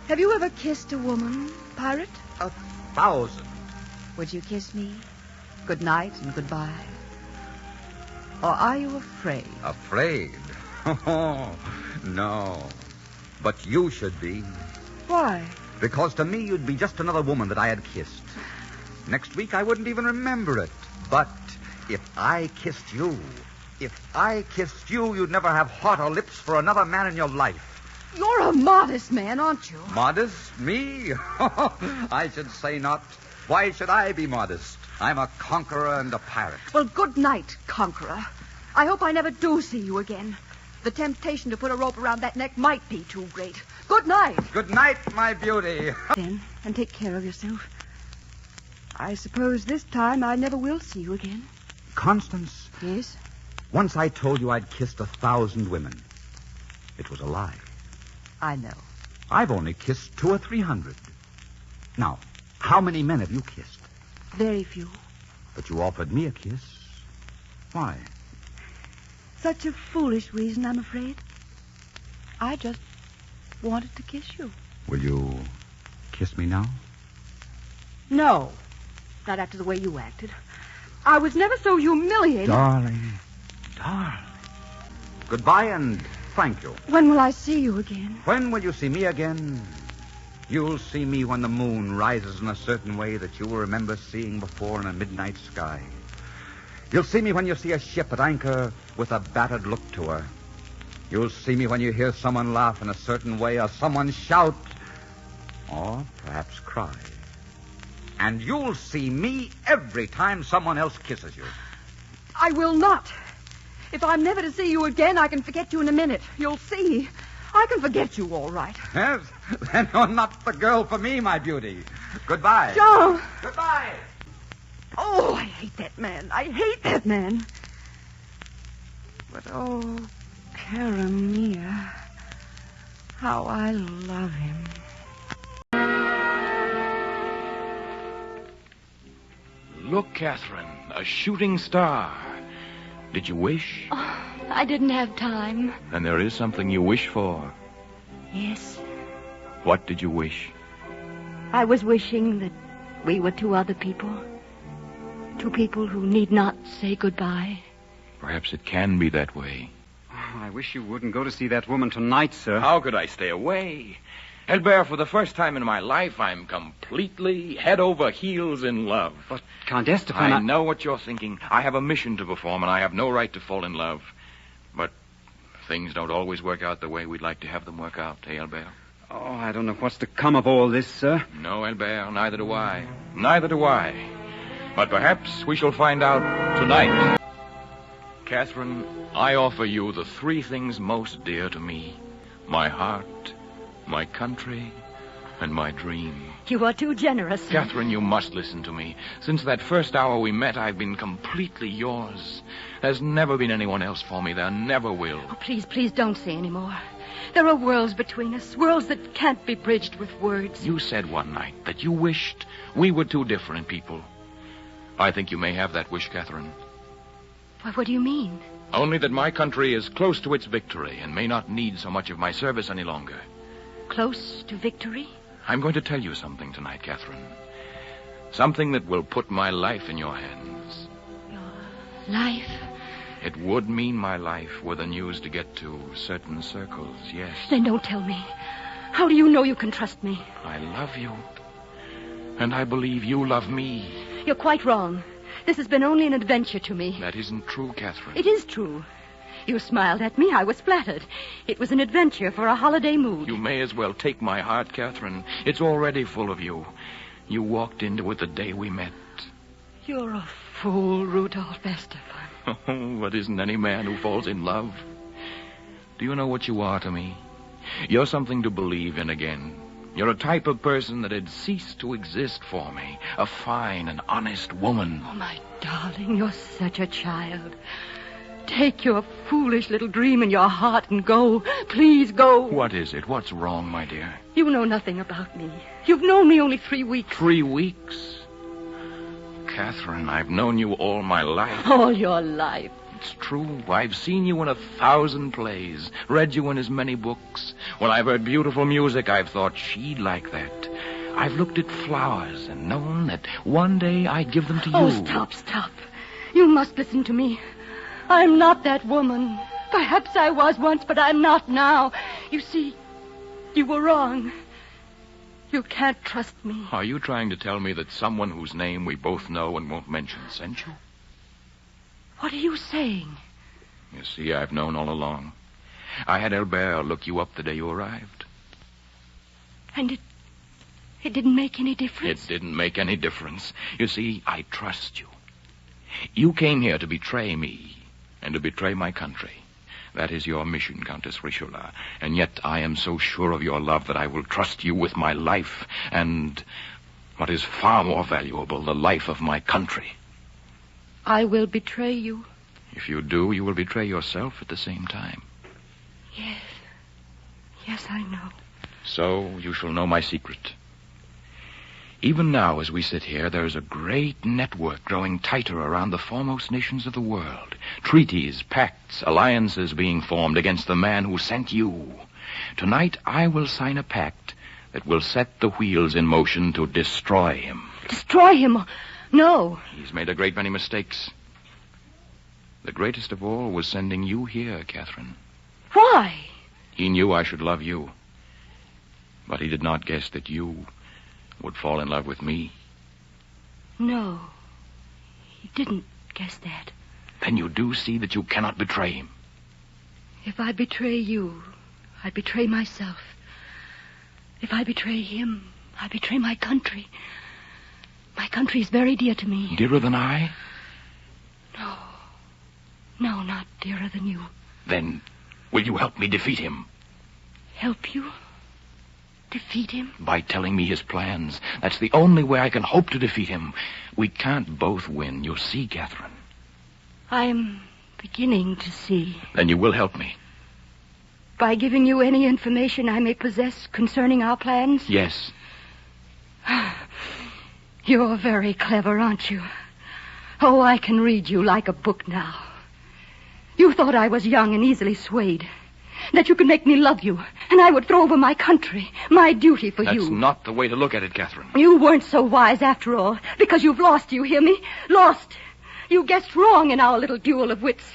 Have you ever kissed a woman, Pirate? 1,000. Would you kiss me? Good night and goodbye. Or are you afraid? Afraid? Oh, no. But you should be. Why? Because to me, you'd be just another woman that I had kissed. Next week, I wouldn't even remember it. But if I kissed you, you'd never have heart or lips for another man in your life. You're a modest man, aren't you? Modest? Me? I should say not. Why should I be modest? I'm a conqueror and a pirate. Well, good night, conqueror. I hope I never do see you again. The temptation to put a rope around that neck might be too great. Good night. Good night, my beauty. Then, and take care of yourself. I suppose this time I never will see you again. Constance. Yes? Once I told you I'd kissed 1,000 women. It was a lie. I know. I've only kissed 200 or 300. Now, how many men have you kissed? Very few. But you offered me a kiss. Why? Such a foolish reason, I'm afraid. I just wanted to kiss you. Will you kiss me now? No. Not after the way you acted. I was never so humiliated. Darling. Goodbye and thank you. When will I see you again? When will you see me again? You'll see me when the moon rises in a certain way that you will remember seeing before in a midnight sky. You'll see me when you see a ship at anchor with a battered look to her. You'll see me when you hear someone laugh in a certain way or someone shout or perhaps cry. And you'll see me every time someone else kisses you. I will not. If I'm never to see you again, I can forget you in a minute. You'll see. I can forget you all right. Yes? Then you're not the girl for me, my beauty. Goodbye. John! Goodbye. Oh, I hate that man. I hate that man. But, oh, Caramia, how I love him. Look, Catherine, a shooting star. Did you wish? Oh, I didn't have time. Then there is something you wish for. Yes. What did you wish? I was wishing that we were two other people. Two people who need not say goodbye. Perhaps it can be that way. Oh, I wish you wouldn't go to see that woman tonight, sir. How could I stay away? Albert, for the first time in my life, I'm completely head over heels in love. But, Count Estefan, I know what you're thinking. I have a mission to perform, and I have no right to fall in love. But things don't always work out the way we'd like to have them work out, eh, Albert? Oh, I don't know what's to come of all this, sir. No, Albert, neither do I. Neither do I. But perhaps we shall find out tonight. Catherine, I offer you the three things most dear to me. My heart, my country, and my dream. You are too generous. Catherine, you must listen to me. Since that first hour we met, I've been completely yours. There's never been anyone else for me. There never will. Oh, please don't say any more. There are worlds between us, worlds that can't be bridged with words. You said one night that you wished we were two different people. I think you may have that wish, Catherine. Why, what do you mean? Only that my country is close to its victory and may not need so much of my service any longer. Close to victory? I'm going to tell you something tonight, Catherine. Something that will put my life in your hands. Your life? It would mean my life were the news to get to certain circles, yes. Then don't tell me. How do you know you can trust me? I love you. And I believe you love me. You're quite wrong. This has been only an adventure to me. That isn't true, Catherine. It is true. You smiled at me. I was flattered. It was an adventure for a holiday mood. You may as well take my heart, Catherine. It's already full of you. You walked into it the day we met. You're a fool, Rudolph Estefan. Oh, but isn't any man who falls in love? Do you know what you are to me? You're something to believe in again. You're a type of person that had ceased to exist for me. A fine and honest woman. Oh, my darling, you're such a child. Take your foolish little dream in your heart and go. Please go. What is it? What's wrong, my dear? You know nothing about me. You've known me only 3 weeks. 3 weeks? Catherine, I've known you all my life. All your life. It's true. I've seen you in 1,000 plays, read you in as many books. When I've heard beautiful music, I've thought she'd like that. I've looked at flowers and known that one day I'd give them to you. Oh, stop. You must listen to me. I'm not that woman. Perhaps I was once, but I'm not now. You see, you were wrong. You can't trust me. Are you trying to tell me that someone whose name we both know and won't mention sent you? What are you saying? You see, I've known all along. I had Albert look you up the day you arrived. And it didn't make any difference? It didn't make any difference. You see, I trust you. You came here to betray me and to betray my country. That is your mission, Countess Richelieu. And yet I am so sure of your love that I will trust you with my life and, what is far more valuable, the life of my country. I will betray you. If you do, you will betray yourself at the same time. Yes, I know. So you shall know my secret. Even now, as we sit here, there is a great network growing tighter around the foremost nations of the world. Treaties, pacts, alliances being formed against the man who sent you. Tonight, I will sign a pact that will set the wheels in motion to destroy him. Destroy him? No. He's made a great many mistakes. The greatest of all was sending you here, Catherine. Why? He knew I should love you. But he did not guess that you would fall in love with me. No. He didn't guess that. Then you do see that you cannot betray him. If I betray you, I betray myself. If I betray him, I betray my country. My country is very dear to me. Dearer than I? No, not dearer than you. Then will you help me defeat him? Help you? Defeat him? By telling me his plans. That's the only way I can hope to defeat him. We can't both win, you see, Catherine. I am beginning to see. Then you will help me. By giving you any information I may possess concerning our plans? Yes. You're very clever, aren't you? Oh, I can read you like a book now. You thought I was young and easily swayed. That you could make me love you, and I would throw over my country, my duty for you. That's not the way to look at it, Catherine. You weren't so wise after all, because you've lost, you hear me? Lost. You guessed wrong in our little duel of wits.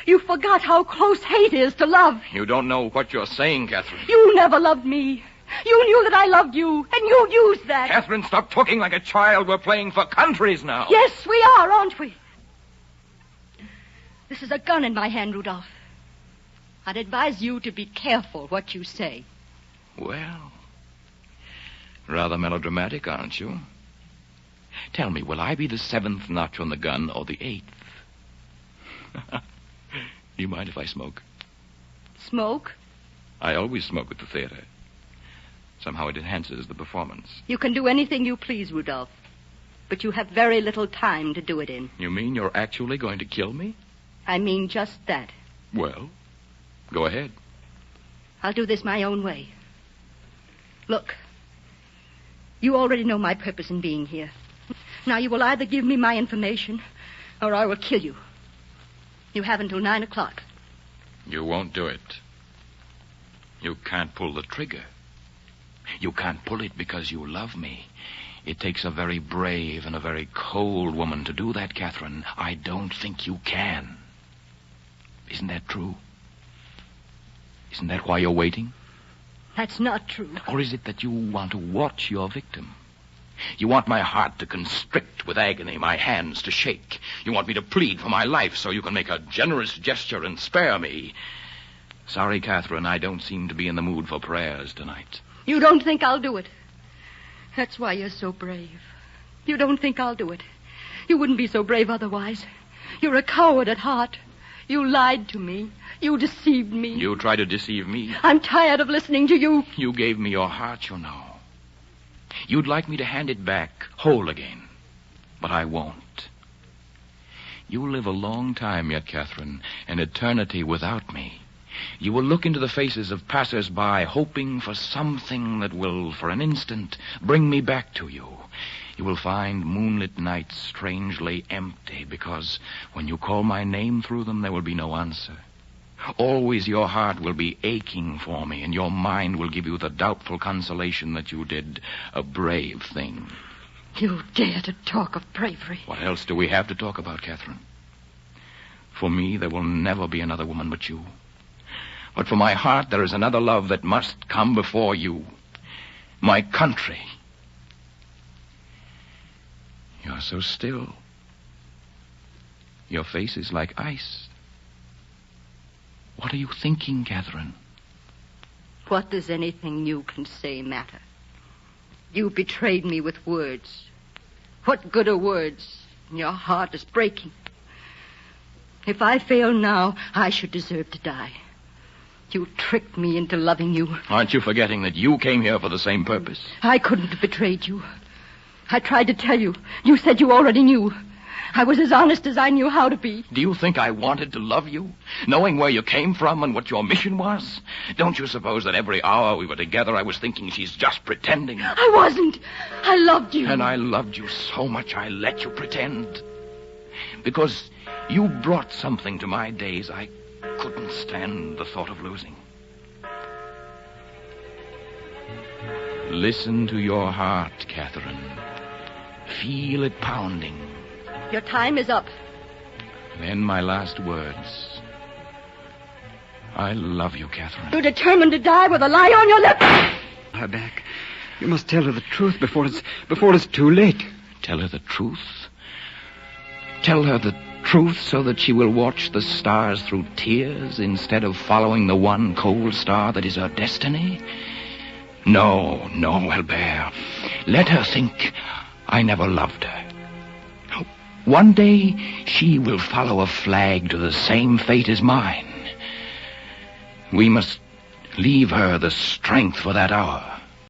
You forgot how close hate is to love. You don't know what you're saying, Catherine. You never loved me. You knew that I loved you, and you used that. Catherine, stop talking like a child. We're playing for countries now. Yes, we are, aren't we? This is a gun in my hand, Rudolph. I'd advise you to be careful what you say. Well, rather melodramatic, aren't you? Tell me, will I be the 7th notch on the gun or the 8th? Do you mind if I smoke? Smoke? I always smoke at the theater. Somehow it enhances the performance. You can do anything you please, Rudolph. But you have very little time to do it in. You mean you're actually going to kill me? I mean just that. Well, go ahead. I'll do this my own way. Look, you already know my purpose in being here. Now, you will either give me my information, or I will kill you. You have until 9 o'clock. You won't do it. You can't pull the trigger. You can't pull it because you love me. It takes a very brave and a very cold woman to do that, Catherine. I don't think you can. Isn't that true? Isn't that why you're waiting? That's not true. Or is it that you want to watch your victim? You want my heart to constrict with agony, my hands to shake. You want me to plead for my life so you can make a generous gesture and spare me. Sorry, Catherine, I don't seem to be in the mood for prayers tonight. You don't think I'll do it. That's why you're so brave. You don't think I'll do it. You wouldn't be so brave otherwise. You're a coward at heart. You lied to me. You deceived me. You tried to deceive me. I'm tired of listening to you. You gave me your heart, you know. You'd like me to hand it back, whole again. But I won't. You'll live a long time yet, Catherine, an eternity without me. You will look into the faces of passers-by, hoping for something that will, for an instant, bring me back to you. You will find moonlit nights strangely empty, because when you call my name through them, there will be no answer. Always your heart will be aching for me, and your mind will give you the doubtful consolation that you did a brave thing. You dare to talk of bravery. What else do we have to talk about, Catherine? For me, there will never be another woman but you. But for my heart, there is another love that must come before you. My country. You're so still. Your face is like ice. What are you thinking, Catherine? What does anything you can say matter? You betrayed me with words. What good are words? Your heart is breaking. If I fail now, I should deserve to die. You tricked me into loving you. Aren't you forgetting that you came here for the same purpose? I couldn't have betrayed you. I tried to tell you. You said you already knew. I was as honest as I knew how to be. Do you think I wanted to love you, knowing where you came from and what your mission was? Don't you suppose that every hour we were together I was thinking she's just pretending? I wasn't. I loved you. And I loved you so much I let you pretend. Because you brought something to my days I couldn't stand the thought of losing. Listen to your heart, Catherine. Feel it pounding. Your time is up. Then my last words. I love you, Catherine. You're determined to die with a lie on your lips. Her back. You must tell her the truth before it's too late. Tell her the truth? Tell her the truth so that she will watch the stars through tears instead of following the one cold star that is her destiny? No, Albert. Let her think I never loved her. One day she will follow a flag to the same fate as mine. We must leave her the strength for that hour.